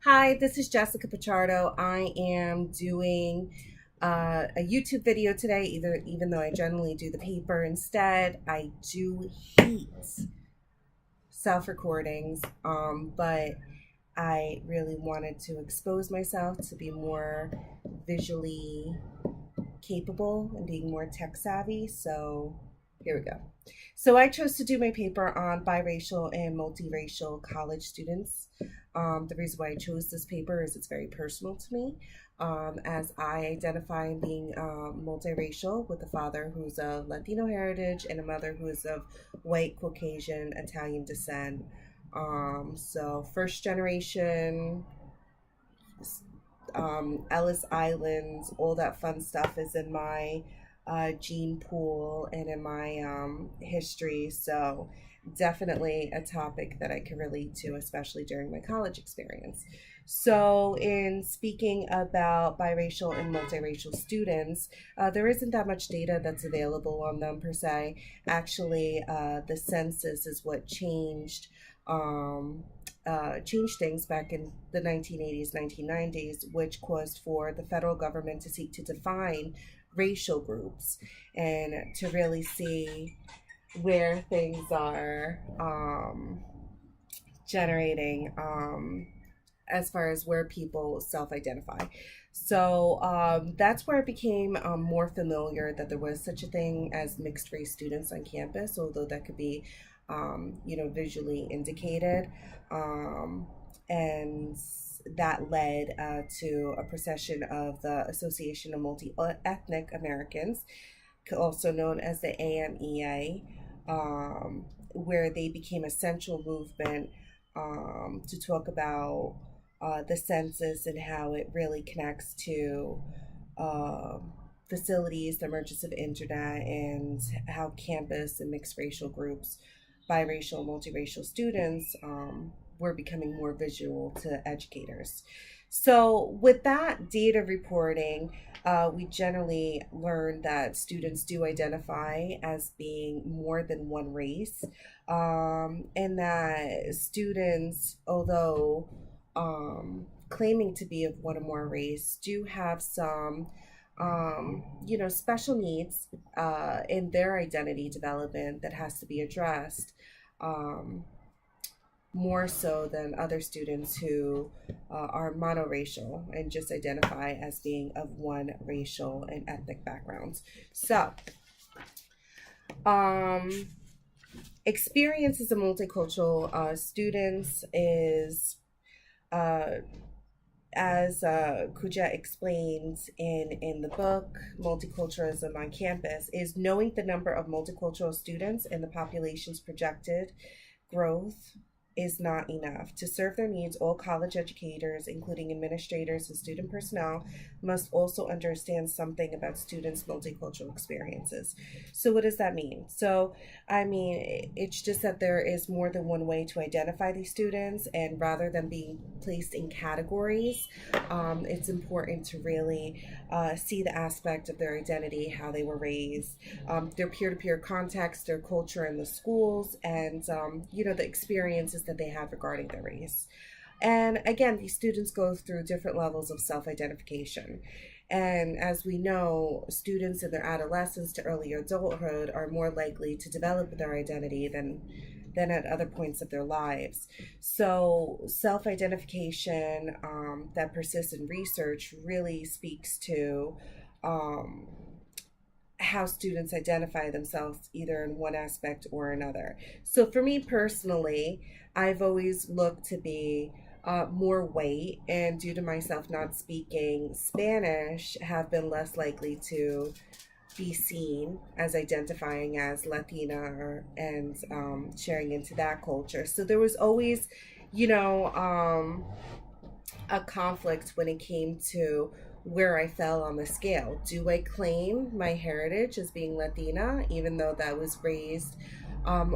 Hi, this is Jessica Pichardo. I am doing a YouTube video today, even though I generally do the paper instead. I do hate self-recordings, but I really wanted to expose myself to be more visually capable and being more tech savvy. So here we go. So I chose to do my paper on biracial and multiracial college students. The reason why I chose this paper is it's very personal to me, as I identify in being multiracial with a father who's of Latino heritage and a mother who is of white, Caucasian, Italian descent. So first generation, Ellis Islands, all that fun stuff is in my gene pool and in my history. So, definitely a topic that I can relate to, especially during my college experience. So, in speaking about biracial and multiracial students, there isn't that much data that's available on them per se. Actually, the census is what changed things back in the 1980s, 1990s, which caused for the federal government to seek to define racial groups and to really see where things are generating as far as where people self identify. So that's where it became more familiar that there was such a thing as mixed race students on campus, although that could be, visually indicated. And that led to a procession of the Association of Multi Ethnic Americans, also known as the AMEA, where they became a central movement to talk about the census and how it really connects to facilities, the emergence of internet, and how campus and mixed racial groups, biracial, multiracial students were becoming more visual to educators. So, with that data reporting, we generally learn that students do identify as being more than one race, and that students, although claiming to be of one or more race, do have some special needs in their identity development that has to be addressed, um, more so than other students who are monoracial and just identify as being of one racial and ethnic backgrounds. So, um, experience as a multicultural students is uh, as Kuja explains in the book, Multiculturalism on Campus, is knowing the number of multicultural students and the population's projected growth is not enough. To serve their needs, all college educators, including administrators and student personnel, must also understand something about students' multicultural experiences. So, what does that mean? So, I mean, it's just that there is more than one way to identify these students, and rather than being placed in categories, it's important to really see the aspect of their identity, how they were raised, their peer to peer context, their culture in the schools, and the experiences that they have regarding their race. And again, these students go through different levels of self identification. And as we know, students in their adolescence to early adulthood are more likely to develop their identity than at other points of their lives. So, self identification that persists in research really speaks to um, how students identify themselves either in one aspect or another. So for me personally, I've always looked to be more white, and due to myself not speaking Spanish, have been less likely to be seen as identifying as Latina and sharing into that culture. So there was always, you know, a conflict when it came to where I fell on the scale. Do I claim my heritage as being Latina, even though that was raised um,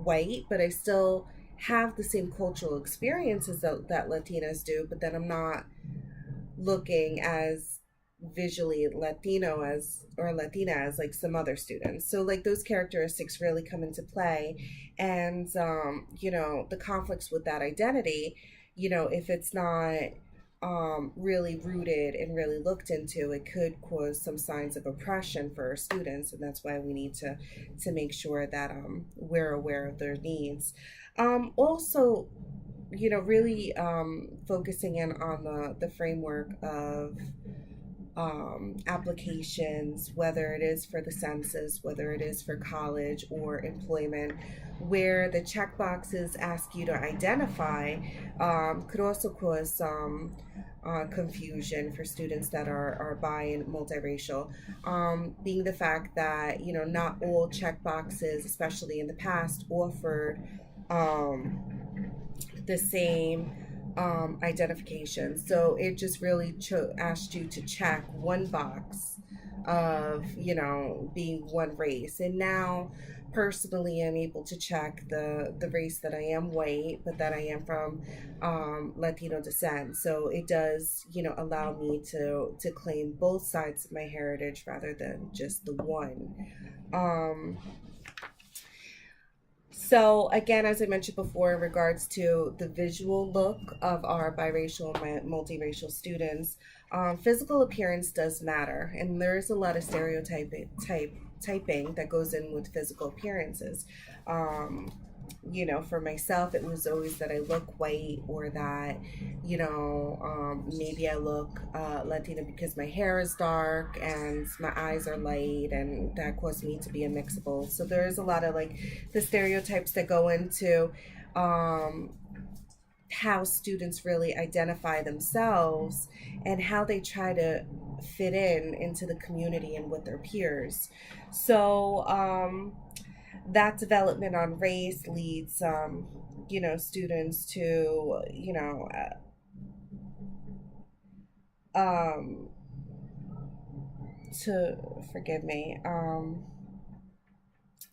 white, but I still have the same cultural experiences that Latinas do, but then I'm not looking as visually Latino as or Latina as like some other students. So like those characteristics really come into play, and the conflicts with that identity if it's not really rooted and really looked into, it could cause some signs of oppression for our students, and that's why we need to make sure that we're aware of their needs. Also, really focusing in on the framework of applications, whether it is for the census, whether it is for college or employment, where the checkboxes ask you to identify, could also cause some confusion for students that are bi and multiracial. Being the fact that, not all checkboxes, especially in the past, offered um, the same identification. So it just really asked you to check one box of, being one race. And now, personally, I'm able to check the race that I am white, but that I am from Latino descent. So it does, allow me to claim both sides of my heritage rather than just the one. Um, so again, as I mentioned before, in regards to the visual look of our biracial and multiracial students, physical appearance does matter, and there's a lot of typing that goes in with physical appearances. Um, for myself, it was always that I look white, or that, maybe I look Latina because my hair is dark and my eyes are light, and that caused me to be a mixable. So there's a lot of like the stereotypes that go into um, how students really identify themselves and how they try to fit in into the community and with their peers. So, that development on race leads students to um to forgive me,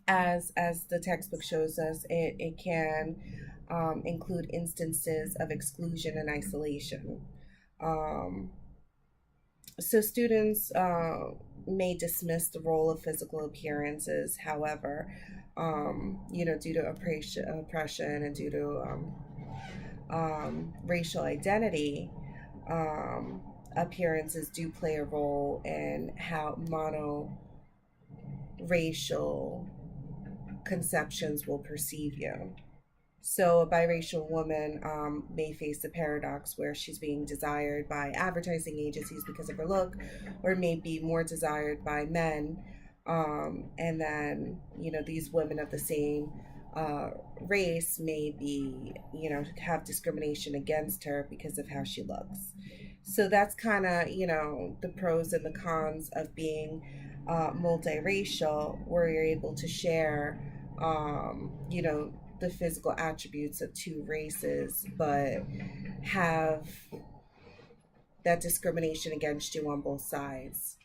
as the textbook shows us, it can include instances of exclusion and isolation. um so students may dismiss the role of physical appearances. However, due to oppression and due to racial identity, um, appearances do play a role in how monoracial conceptions will perceive you. So, a biracial woman may face the paradox where she's being desired by advertising agencies because of her look, or may be more desired by men. And then, these women of the same uh, race may be, have discrimination against her because of how she looks. So, that's kind of, the pros and the cons of being multiracial, where you're able to share, the physical attributes of two races, but have that discrimination against you on both sides.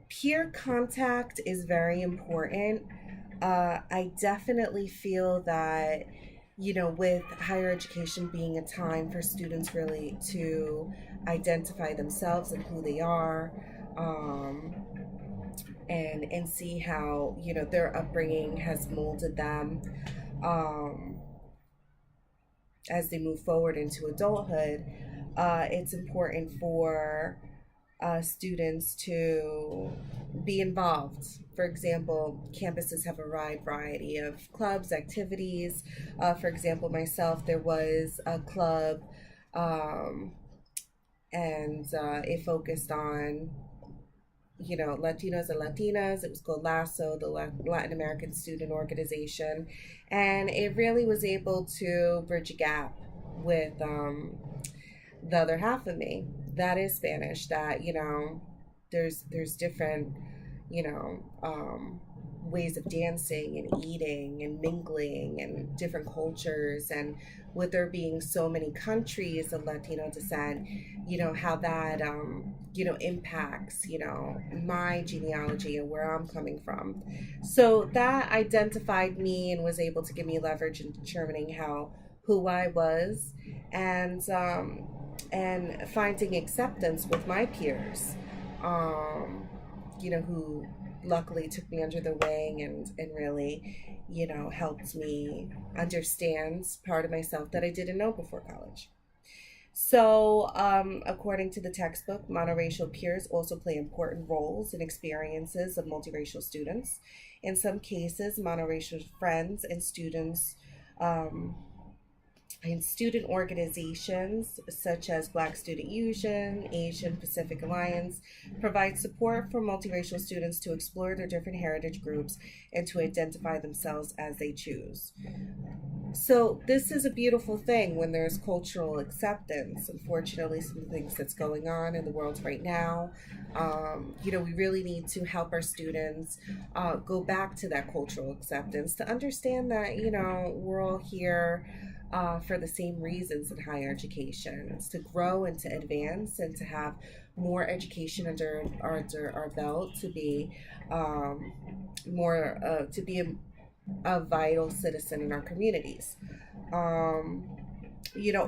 Peer contact is very important. I definitely feel that, with higher education being a time for students really to identify themselves and who they are, um, and see how, their upbringing has molded them um, as they move forward into adulthood. It's important for students to be involved. For example, campuses have a wide variety of clubs, activities. For example, myself, there was a club, um, and it focused on, Latinos and Latinas. It was called LASSO, the Latin American Student Organization. And it really was able to bridge a gap with the other half of me that is Spanish, that, there's different, ways of dancing and eating and mingling and different cultures. And with there being so many countries of Latino descent, how that, impacts, my genealogy and where I'm coming from. So that identified me and was able to give me leverage in determining who I was, and finding acceptance with my peers, who luckily took me under the wing and really, helped me understand part of myself that I didn't know before college. So, according to the textbook, monoracial peers also play important roles in experiences of multiracial students. In some cases, monoracial friends um, and student organizations such as Black Student Union, Asian Pacific Alliance provide support for multiracial students to explore their different heritage groups and to identify themselves as they choose. So this is a beautiful thing when there's cultural acceptance. Unfortunately, some things that's going on in the world right now, we really need to help our students go back to that cultural acceptance to understand that we're all here for the same reasons in higher education. It's to grow and to advance and to have more education under our belt to be more to be a vital citizen in our communities. Um,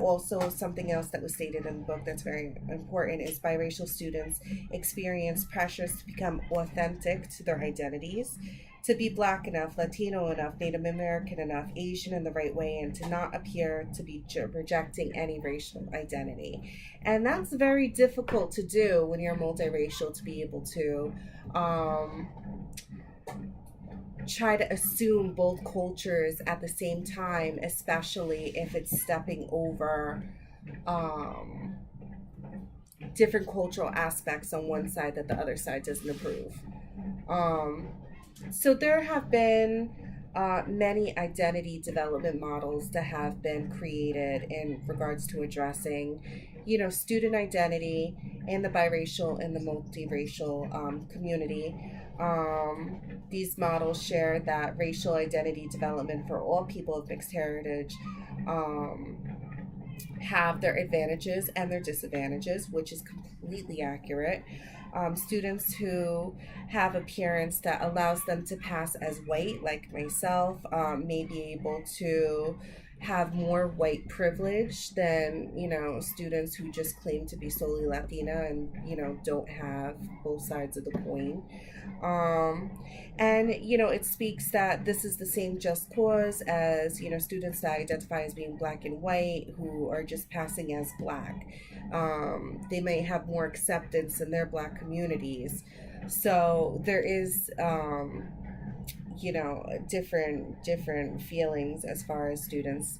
Also something else that was stated in the book that's very important is biracial students experience pressures to become authentic to their identities, to be Black enough, Latino enough, Native American enough, Asian in the right way, and to not appear to be rejecting any racial identity. And that's very difficult to do when you're multiracial, to be able to um, try to assume both cultures at the same time, especially if it's stepping over um, different cultural aspects on one side that the other side doesn't approve. Um, so there have been many identity development models that have been created in regards to addressing, student identity and the biracial and the multiracial community. These models share that racial identity development for all people of mixed heritage um, have their advantages and their disadvantages, which is completely accurate. Students who have appearance that allows them to pass as white, like myself, may be able to have more white privilege than students who just claim to be solely Latina and don't have both sides of the coin. um, and it speaks that this is the same just cause as students that identify as being Black and white who are just passing as Black. They may have more acceptance in their Black communities. So there is different feelings as far as students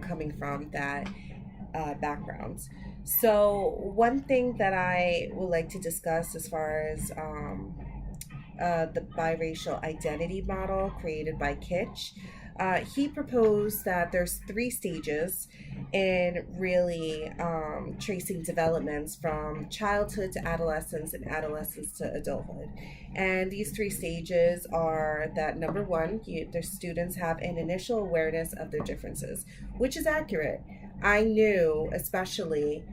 coming from that backgrounds. So one thing that I would like to discuss as far as the biracial identity model created by Kitch. He proposed that there's three stages in really tracing developments from childhood to adolescence and adolescence to adulthood. And these three stages are that number one, the students have an initial awareness of their differences, which is accurate. I knew, especially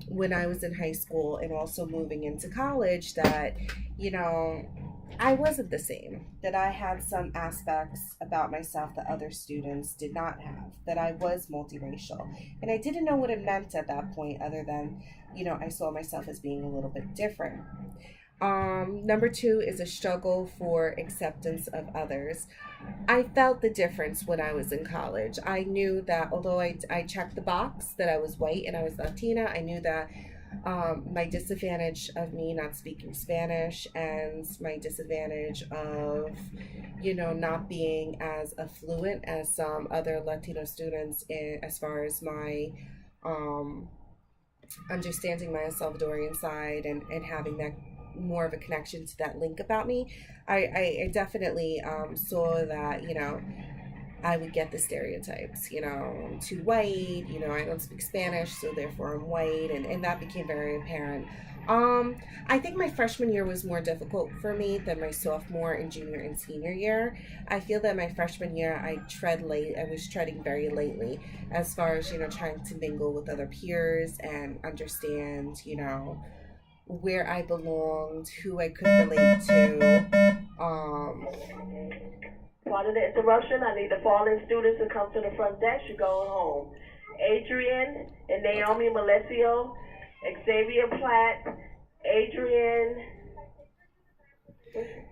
when I was in high school and also moving into college, that, I wasn't the same, that I had some aspects about myself that other students did not have, that I was multiracial. And I didn't know what it meant at that point, other than, I saw myself as being a little bit different. Number two is a struggle for acceptance of others. I felt the difference when I was in college. I knew that although I checked the box that I was white and I was Latina, I knew that my disadvantage of me not speaking Spanish and my disadvantage of, not being as affluent as some other Latino students as far as my um, understanding my Salvadorian side and having that more of a connection to that link about me. I definitely saw that, I would get the stereotypes, I'm too white, I don't speak Spanish, so therefore I'm white, and that became very apparent. I think my freshman year was more difficult for me than my sophomore and junior and senior year. I feel that my freshman year I was treading very lightly as far as, trying to mingle with other peers and understand, where I belonged, who I could relate to. Pardon the interruption. I need the fallen students to come to the front desk. You're going home. Adrian and Naomi Malesio, Xavier Platt, Adrian Okay.